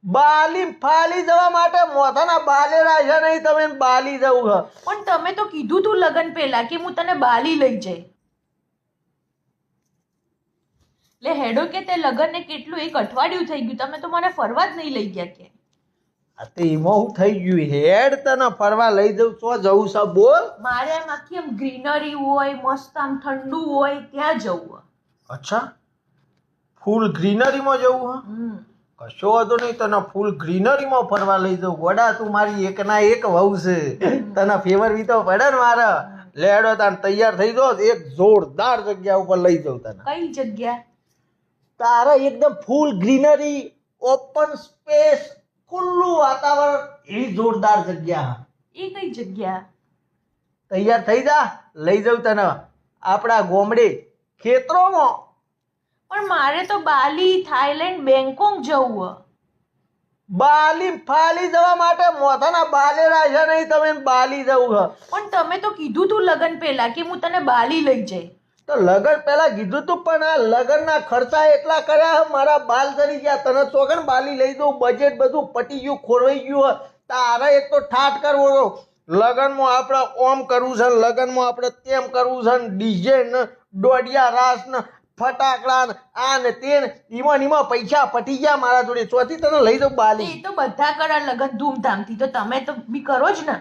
બાલી ફાલી જવા માટે મોથાના બાલે રાખ્યા નહીં તમે બાલી જવું હ. પણ તમે તો કીધું તું લગન પહેલા કે હું તને બાલી લઈ જઈ. લે હેડો કે તે લગન ને કેટલું 1 અઠવાડિયું થઈ ગયું, તમે તો મને ફરવા જ નહીં લઈ ગયા કે. આ તો એમાં હું થઈ ગયું હેડ તને ફરવા લઈ જવું તો જવું છે બોલ. મારે આમ આખી આમ ગ્રીનરી હોય, મસ્ત આમ ઠંડુ હોય ત્યાં જવું. અચ્છા ફૂલ ગ્રીનરીમાં જવું હ? કશો વાંધો નહીં, તને ફૂલ ગ્રીનરીમાં ફરવા લઈ જાઉં. ગોડા તું મારી એકના એક વહુ છે, તને ફેવર બી તો પડે ને મારા. લેડો તાર તૈયાર થઈ જાઓ, એક જોરદાર જગ્યા ઉપર લઈ જાઉં તને. કઈ જગ્યા? તારે એકદમ ફૂલ ગ્રીનરી, ઓપન સ્પેસ, ખુલ્લું વાતાવરણ, એવી જોરદાર જગ્યા. એ કઈ જગ્યા? તૈયાર થઈ જા, લઈ જાઉં તને આપણા ગોમડે ખેતરોમાં. પણ મારે તો બાલી, થાઈલેન્ડ, બેંકોક જવું. બાલી ફાલી જવા માટે મોથાના બાલે રાખ્યા નહીં તમે બાલી જવું હ. પણ તમે તો કીધું તું લગન પહેલા કે હું તને બાલી લઈ જઈ. તો લગન પહેલા કીધું તું પણ આ લગનના ખર્ચા એટલા કર્યા મારા બાલ સરી ગયા. તને ચોકન બાલી લઈ દઉં, બજેટ બધું પટી ગયું, ખોરવાઈ ગયું. તારે એક તો ઠાઠ કરવો હતો. લગનમાં આપણે ઓમ કરવું છે, લગનમાં આપણે તેમ કરવું છે, ડીજે ને દોડિયા રાસ ને ફટાકડા ને આ ને તે ને એમાં પૈસા પટી ગયા મારા જોડે. ચોથી તને લઈ દઉં બાલી. એ તો બધા કરે લગન ધૂમધામથી, તો તમે તો બી કરો જ ને.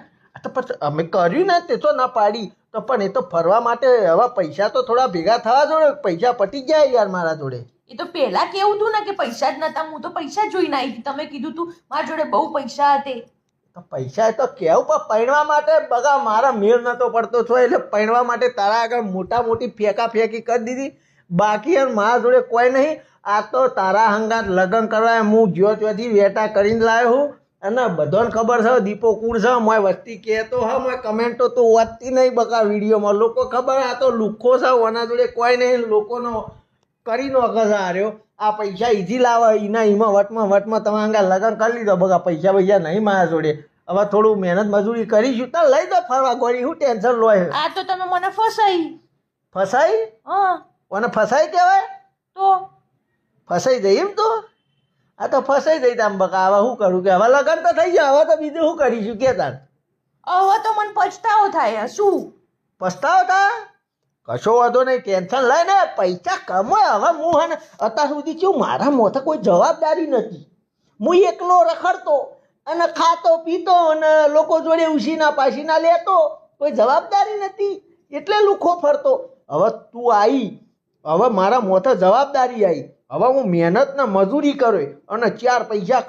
તો પછી અમે કર્યું ને તે તો ના પાડી. તો પણ એ તો ફરવા માટે હવે પૈસા તો થોડા ભેગા થવા જોડે. પૈસા પટી ગયા યાર મારા જોડે. એ તો પહેલા કેવું તું ને કે પૈસા જ નતા. હું તો પૈસા જોઈને આવી હતી, તમે કીધું તું મારા જોડે બહુ પૈસા હતી. તો પૈસા તો કેવું પણ પૈણવા માટે બગા મારા મેળ નતો પડતો છો એટલે પૈણવા માટે તારા આગળ મોટા મોટી ફેંકા ફેંકી કરી દીધી. બાકી યાર મારા જોડે કોઈ નહીં. આ તો તારા હંગાત લગ્ન કરવા હું જ્યો ત્યોથી વેટા કરીને લાવ્યો હું. અને બધાને ખબર છે દીપો કુળ છે. મોય વસ્તી કહેતો હા, મોય કમેન્ટો તો વાંચતી નહીં બકા વિડીયોમાં. લોકો ખબર આ તો લુખ્ખો છે, ઓના જોડે કોઈ નહીં. લોકોનો કરી નોખે છે હાર્યો. આ પૈસા ઈજી લાવે એના એમાં વટમાં તમે અંગા લગ્ન કરી લીધો બગા. પૈસા નહીં મારા જોડે. હવે થોડું મહેનત મજૂરી કરીશું તો લઈ દો ફરવા ગોળી. હું ટેન્શન લો. આ તો તમે મને ફસાઈ. ફસાઈ? હા. કોને ફસાઈ કહેવાય? તો ફસાઈ જઈ એમ તો. આ તો ફસાઈ જઈ તામ બકા. હવે શું કરું કે હવે લગ્ન તો થઈ ગયા, હવે તો બીજું શું કરીશું કે તાર? હવે તો મને પછતાવો થાય. શું પસ્તાવો તા? કશો વાંધો નહીં, ટેન્શન લઈ ને પૈસા કમાય. હવે હું હે ને અત્યાર સુધી છું મારા મોથે કોઈ જવાબદારી નથી. હું એકલો રખડતો અને ખાતો પીતો અને લોકો જોડે ઉછીના પાછીના લેતો. કોઈ જવાબદારી નથી એટલે લુખો ફરતો. હવે તું આવી, હવે મારા મોથે જવાબદારી આવી. હવે હું મહેનત ને મજૂરી કર્યો અને 4 પૈસા